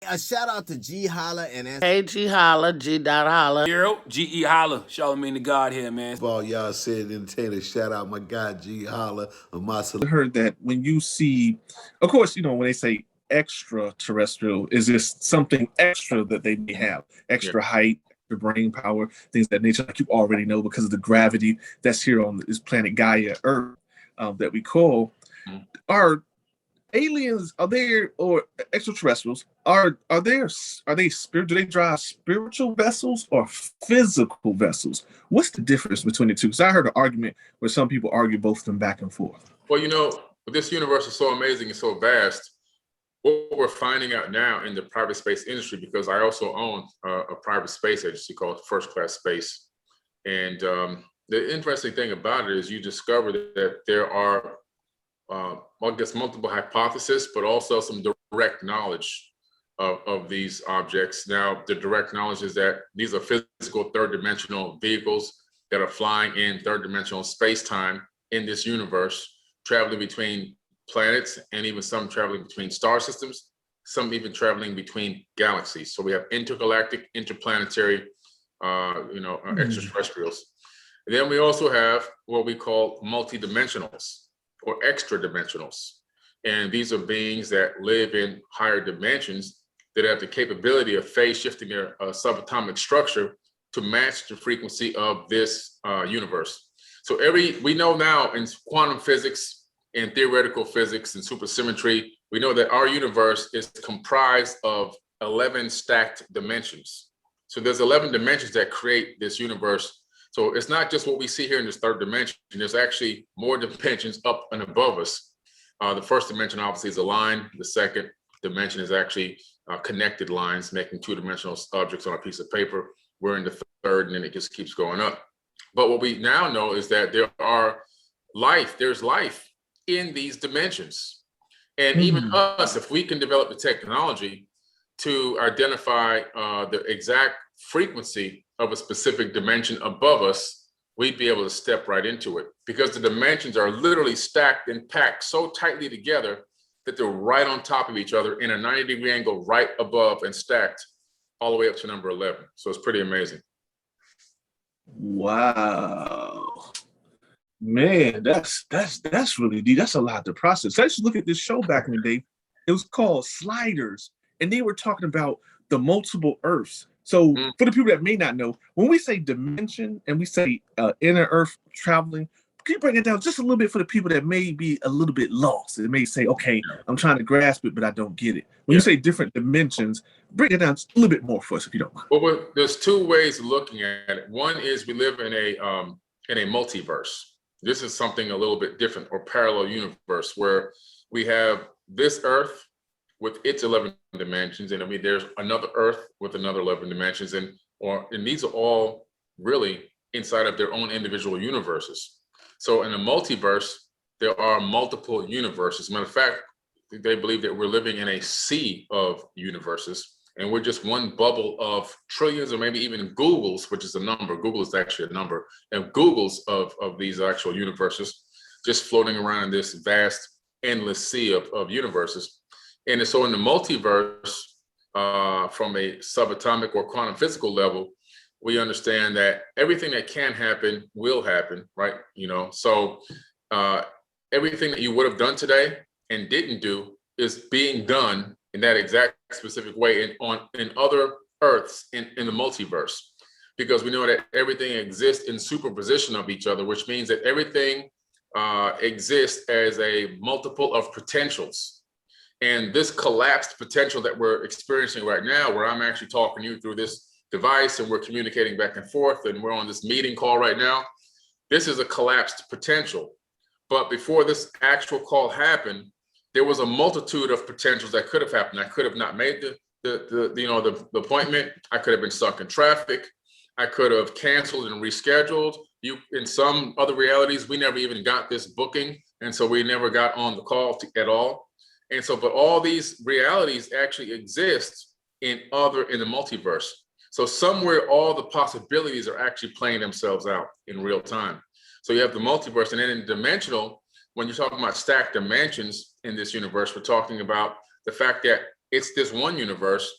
A shout out to Ge.Holla and Hey, GeHolla, G.Holla. Ge.Holla, Charlemagne the God here, man. All y'all said entertainer, shout out my guy Ge.Holla of I heard that when you see, of course, when they say extraterrestrial, is this something extra that they may have? Extra height, extra brain power, things of that nature, like you already know because of the gravity that's here on this planet Gaia, Earth, that we call. Are aliens, are there, or extraterrestrials, are they spirit? Do they drive spiritual vessels or physical vessels? What's the difference between the two? Because I heard an argument where some people argue both of them back and forth. Well, this universe is so amazing and so vast. What we're finding out now in the private space industry, because I also own a private space agency called First Class Space, and the interesting thing about it is you discover that there are I guess multiple hypotheses, but also some direct knowledge of these objects. Now, the direct knowledge is that these are physical third-dimensional vehicles that are flying in third-dimensional space-time in this universe, traveling between planets, and even some traveling between star systems, some even traveling between galaxies. So we have intergalactic, interplanetary, extraterrestrials. And then we also have what we call multidimensionals or extra dimensionals. And these are beings that live in higher dimensions that have the capability of phase shifting their subatomic structure to match the frequency of this universe. So we know now in quantum physics and theoretical physics and supersymmetry, we know that our universe is comprised of 11 stacked dimensions. So there's 11 dimensions that create this universe. So it's not just what we see here in this third dimension. There's actually more dimensions up and above us. The first dimension obviously is a line. The second dimension is actually connected lines, making two-dimensional objects on a piece of paper. We're in the third, and then it just keeps going up. But what we now know is that there's life in these dimensions. And even us, if we can develop the technology to identify the exact frequency of a specific dimension above us, we'd be able to step right into it, because the dimensions are literally stacked and packed so tightly together that they're right on top of each other in a 90-degree angle right above and stacked all the way up to number 11. So it's pretty amazing. Wow. Man, that's really deep. That's a lot to process. I used to look at this show back in the day. It was called Sliders, and they were talking about the multiple Earths. So for the people that may not know, when we say dimension and we say inner Earth traveling, can you break it down just a little bit for the people that may be a little bit lost? They may say, okay, I'm trying to grasp it, but I don't get it. When you say different dimensions, break it down just a little bit more for us, if you don't mind. Well, there's two ways of looking at it. One is we live in a multiverse. This is something a little bit different, or parallel universe, where we have this Earth with its 11 dimensions, and there's another Earth with another 11 dimensions, and these are all really inside of their own individual universes. So in a multiverse, there are multiple universes. Matter of fact, they believe that we're living in a sea of universes, and we're just one bubble of trillions, or maybe even Googles, which is a number. Google is actually a number, and Googles of these actual universes just floating around in this vast, endless sea of universes. And so in the multiverse, from a subatomic or quantum physical level, we understand that everything that can happen will happen, right? So everything that you would have done today and didn't do is being done in that exact specific way in other Earths in the multiverse, because we know that everything exists in superposition of each other, which means that everything exists as a multiple of potentials. And this collapsed potential that we're experiencing right now, where I'm actually talking to you through this device and we're communicating back and forth and we're on this meeting call right now, this is a collapsed potential. But before this actual call happened, there was a multitude of potentials that could have happened. I could have not made the appointment. I could have been stuck in traffic. I could have canceled and rescheduled. In some other realities, we never even got this booking, and so we never got on the call at all. And so, but all these realities actually exist in the multiverse. So somewhere all the possibilities are actually playing themselves out in real time. So you have the multiverse, and then in dimensional, when you're talking about stacked dimensions in this universe, we're talking about the fact that it's this one universe,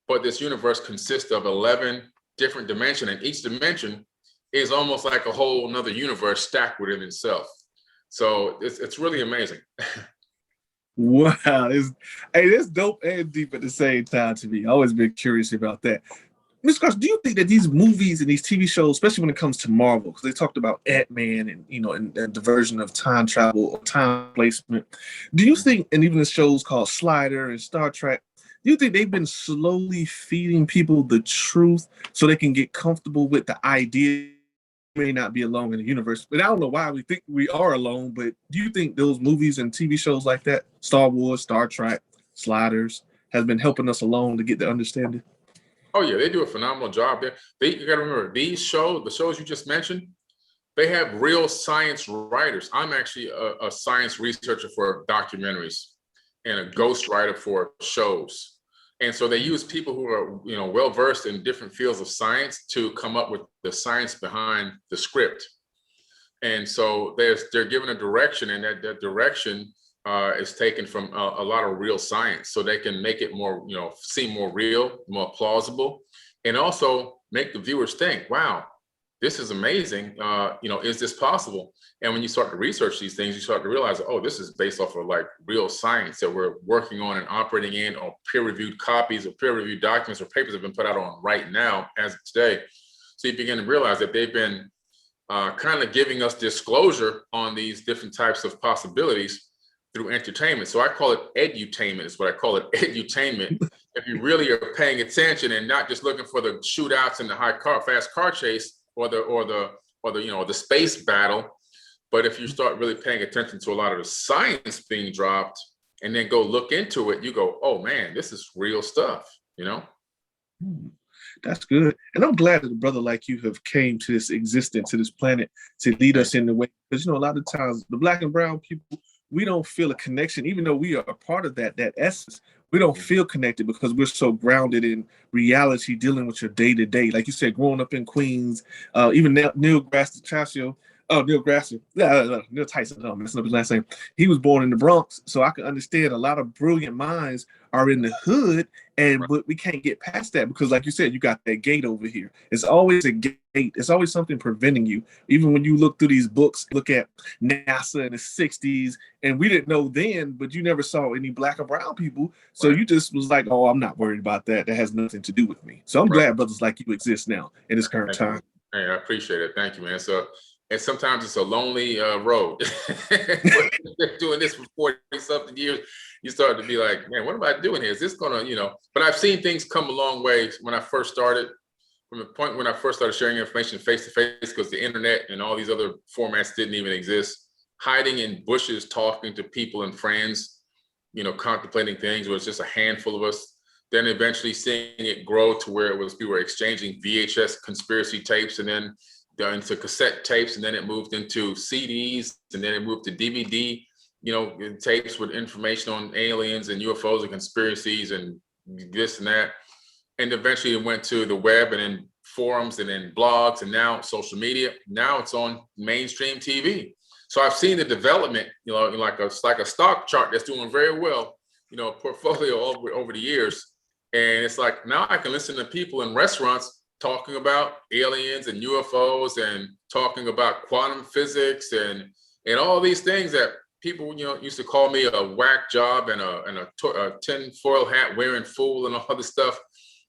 but this universe consists of 11 different dimensions, and each dimension is almost like a whole another universe stacked within itself. So it's really amazing. Wow, it's dope and deep at the same time to me. I've always been curious about that. Mr. Carson, do you think that these movies and these TV shows, especially when it comes to Marvel, because they talked about Ant-Man and and the version of time travel or time placement, do you think, and even the shows called Slider and Star Trek, do you think they've been slowly feeding people the truth so they can get comfortable with the idea we may not be alone in the universe? But I don't know why we think we are alone, but do you think those movies and TV shows like that, Star Wars, Star Trek, Sliders, has been helping us along to get the understanding? Oh yeah, they do a phenomenal job there. You got to remember, the shows you just mentioned, they have real science writers. I'm actually a science researcher for documentaries and a ghost writer for shows. And so they use people who are, well versed in different fields of science to come up with the science behind the script. And so they're given a direction, and that direction is taken from a lot of real science, so they can make it more, seem more real, more plausible, and also make the viewers think, wow, this is amazing. Is this possible? And when you start to research these things, you start to realize, oh, this is based off of like real science that we're working on and operating in, or peer-reviewed copies or peer-reviewed documents or papers have been put out on right now as of today. So you begin to realize that they've been kind of giving us disclosure on these different types of possibilities through entertainment. So I call it edutainment, is what I call it, edutainment. If you really are paying attention and not just looking for the shootouts and the fast car chase or the space battle, but if you start really paying attention to a lot of the science being dropped and then go look into it, you go, oh man, this is real stuff, That's good. And I'm glad that a brother like you have came to this existence, to this planet, to lead us in the way. Because, a lot of times the Black and brown people, we don't feel a connection, even though we are a part of that essence. We don't feel connected because we're so grounded in reality, dealing with your day to day. Like you said, growing up in Queens, even Neil deGrasse Tyson, Neil Tyson, no, that's not his last name. He was born in the Bronx, so I can understand a lot of brilliant minds are in the hood, but we can't get past that because, like you said, you got that gate over here. It's always a gate. It's always something preventing you. Even when you look through these books, look at NASA in the 60s, and we didn't know then, but you never saw any Black or brown people. So you just was like, oh, I'm not worried about that. That has nothing to do with me. So I'm glad brothers like you exist now in this current time. Hey, I appreciate it. Thank you, man. So, and sometimes it's a lonely road. Doing this for 40 something years, you start to be like, man, what am I doing here? Is this gonna, but I've seen things come a long way when I first started, from the point when I first started sharing information face to face, because the internet and all these other formats didn't even exist. Hiding in bushes, talking to people and friends, contemplating things where it's just a handful of us. Then eventually seeing it grow to where we were exchanging VHS conspiracy tapes, and then into cassette tapes, and then it moved into CDs, and then it moved to DVD, tapes with information on aliens and UFOs and conspiracies and this and that. And eventually it went to the web, and then forums, and then blogs, and now social media. Now it's on mainstream TV. So I've seen the development, like a stock chart that's doing very well, portfolio over the years. And it's like, now I can listen to people in restaurants talking about aliens and UFOs and talking about quantum physics and all these things that people, used to call me a whack job and a tinfoil hat wearing fool and all this stuff,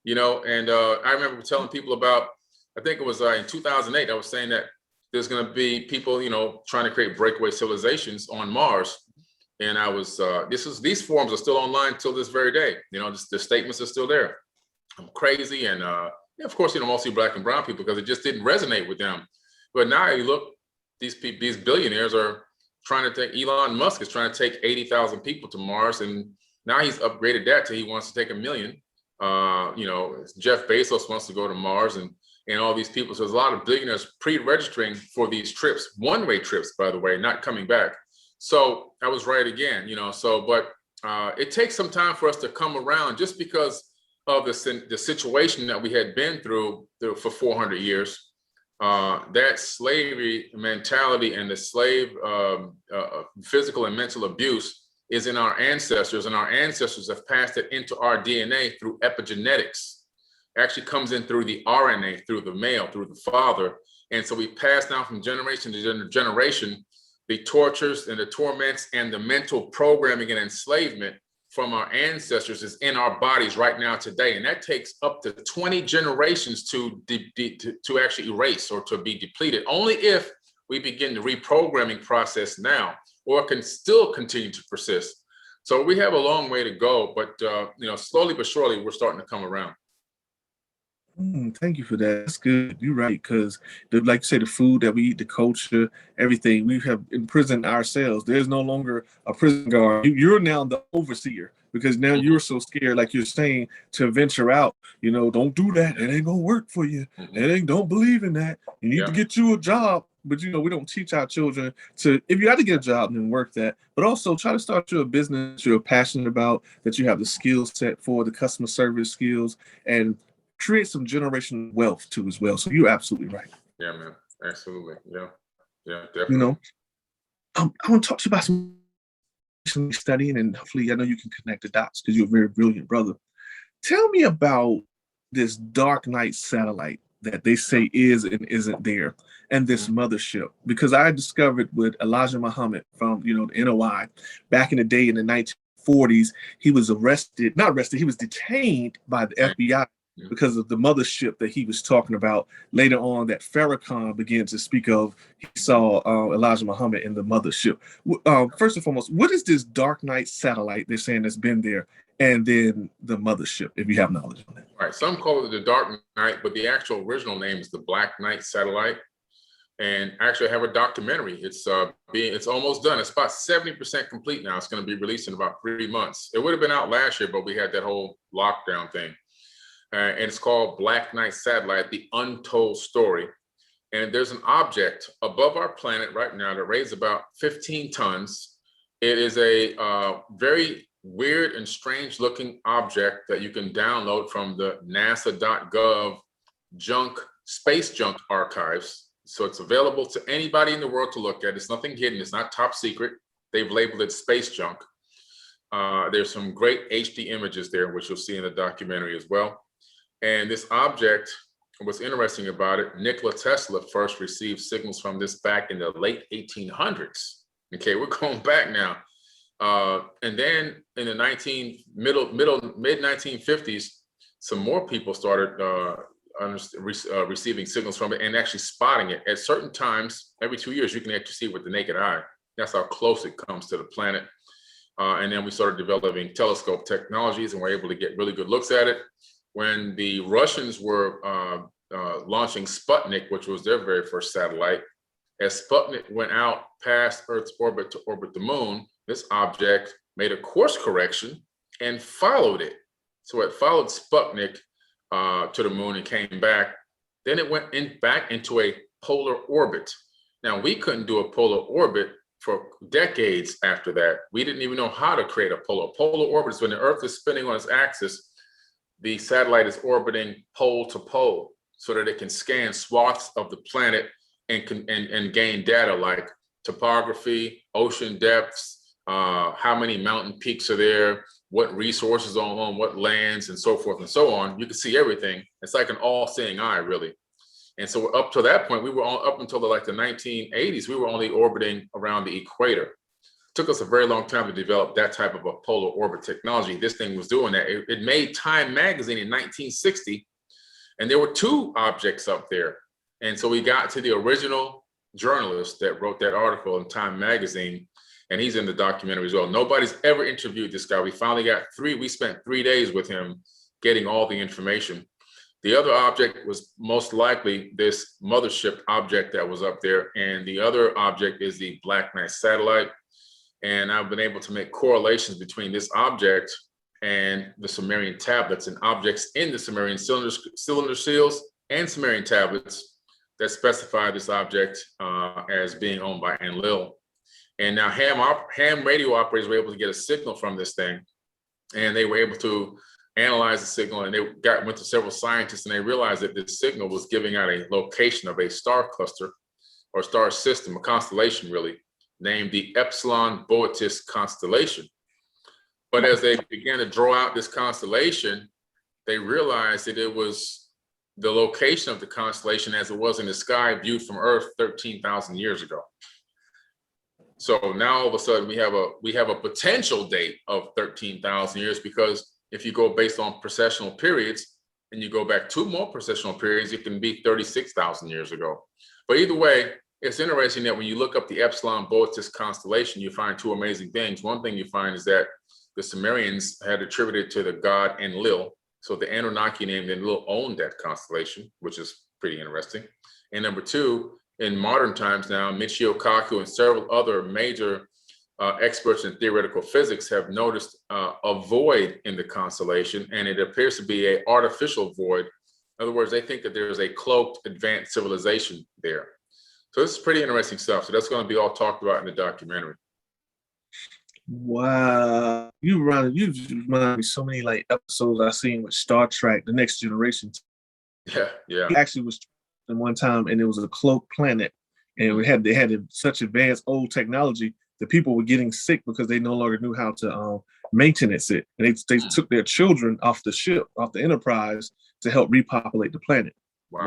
And I remember telling people about, I think it was in 2008, I was saying that there's going to be people, trying to create breakaway civilizations on Mars. And I was, these forums are still online till this very day. The statements are still there. I'm crazy. And of course, mostly Black and brown people, because it just didn't resonate with them. But now you look, these billionaires are trying to take, Elon Musk is trying to take 80,000 people to Mars. And now he's upgraded that to he wants to take 1 million. Jeff Bezos wants to go to Mars and all these people. So there's a lot of billionaires pre-registering for these trips, one-way trips, by the way, not coming back. So I was right again, but it takes some time for us to come around, just because of the situation that we had been through for 400 years. That slavery mentality and the slave physical and mental abuse is in our ancestors, and our ancestors have passed it into our DNA through epigenetics. It actually comes in through the RNA, through the male, through the father. And so we pass down from generation to generation the tortures and the torments and the mental programming and enslavement from our ancestors is in our bodies right now today. And that takes up to 20 generations to actually erase or to be depleted, only if we begin the reprogramming process now, or can still continue to persist. So we have a long way to go, but slowly but surely, we're starting to come around. Thank you for that. That's good. You're right, because like you say, the food that we eat, the culture, everything, we have imprisoned ourselves. There's no longer a prison guard. You're now the overseer, because now you're so scared, like you're saying, to venture out. Don't do that. It ain't gonna work for you. Don't believe in that. You need to get you a job. But we don't teach our children to, if you have to get a job, then work that. But also try to start your business you're passionate about, that you have the skill set for, the customer service skills, and create some generational wealth too as well. So you're absolutely right. Yeah, man. Absolutely. Yeah, definitely. I want to talk to you about some studying, and hopefully I know you can connect the dots because you're a very brilliant brother. Tell me about this dark night satellite that they say is and isn't there, and this mothership, because I discovered with Elijah Muhammad from the NOI back in the day in the 1940s. He was he was detained by the FBI because of the mothership that he was talking about. Later on, that Farrakhan began to speak of, he saw Elijah Muhammad in the mothership. First and foremost, what is this dark night satellite they're saying that's been there, and then the mothership, if you have knowledge on it? All right, some call it the dark night, but the actual original name is the black night satellite. And actually, I have a documentary. It's almost done. It's about 70% complete now. It's going to be released in about 3 months. It would have been out last year, but we had that whole lockdown thing. And it's called Black Night Satellite, The Untold Story. And there's an object above our planet right now that weighs about 15 tons. It is a very weird and strange looking object that you can download from the nasa.gov space junk archives. So it's available to anybody in the world to look at. It's nothing hidden. It's not top secret. They've labeled it space junk. There's some great HD images there, which you'll see in the documentary as well. And this object, what's interesting about it, Nikola Tesla first received signals from this back in the late 1800s. Okay, we're going back now. And then in the mid 1950s, some more people started receiving signals from it and actually spotting it. At certain times, every 2 years, you can actually see it with the naked eye. That's how close it comes to the planet. And then we started developing telescope technologies, and we're able to get really good looks at it. When the Russians were launching Sputnik, which was their very first satellite, as Sputnik went out past Earth's orbit to orbit the moon, this object made a course correction and followed it. So it followed Sputnik to the moon and came back. Then it went back into a polar orbit. Now, we couldn't do a polar orbit for decades after that. We didn't even know how to create a polar orbit. Is when the Earth is spinning on its axis, the satellite is orbiting pole to pole so that it can scan swaths of the planet and gain data like topography, ocean depths, how many mountain peaks are there, what resources are on what lands, and so forth and so on. You can see everything. It's like an all-seeing eye, really. And so up to that point, we were up until the 1980s, we were only orbiting around the equator. It took us a very long time to develop that type of a polar orbit technology. This thing was doing that. It made Time magazine in 1960, and there were 2 objects up there. And so we got to the original journalist that wrote that article in Time magazine, and he's in the documentary as well. Nobody's ever interviewed this guy. We finally got 3. We spent 3 days with him getting all the information. The other object was most likely this mothership object that was up there. And the other object is the Black Night satellite. And I've been able to make correlations between this object and the Sumerian tablets and objects in the Sumerian cylinder seals and Sumerian tablets that specify this object as being owned by Enlil. And now ham radio operators were able to get a signal from this thing, and they were able to analyze the signal, and they went to several scientists, and they realized that this signal was giving out a location of a star cluster or star system, a constellation really, named the Epsilon Boötis constellation. But as they began to draw out this constellation, they realized that it was the location of the constellation as it was in the sky viewed from Earth 13,000 years ago. So now all of a sudden we have a potential date of 13,000 years, because if you go based on precessional periods and you go back 2 more precessional periods, it can be 36,000 years ago. But either way, it's interesting that when you look up the Epsilon Boötis constellation, you find 2 amazing things. One thing you find is that the Sumerians had attributed to the god Enlil. So the Anunnaki named Enlil owned that constellation, which is pretty interesting. And number 2, in modern times now, Michio Kaku and several other major experts in theoretical physics have noticed a void in the constellation, and it appears to be an artificial void. In other words, they think that there's a cloaked advanced civilization there. So this is pretty interesting stuff. So that's going to be all talked about in the documentary. Wow, you remind me so many like episodes I've seen with Star Trek, The Next Generation. Yeah. He actually was in one time, and it was a cloaked planet, and they had such advanced old technology that people were getting sick because they no longer knew how to maintenance it, and they took their children off the ship, off the Enterprise, to help repopulate the planet. Wow.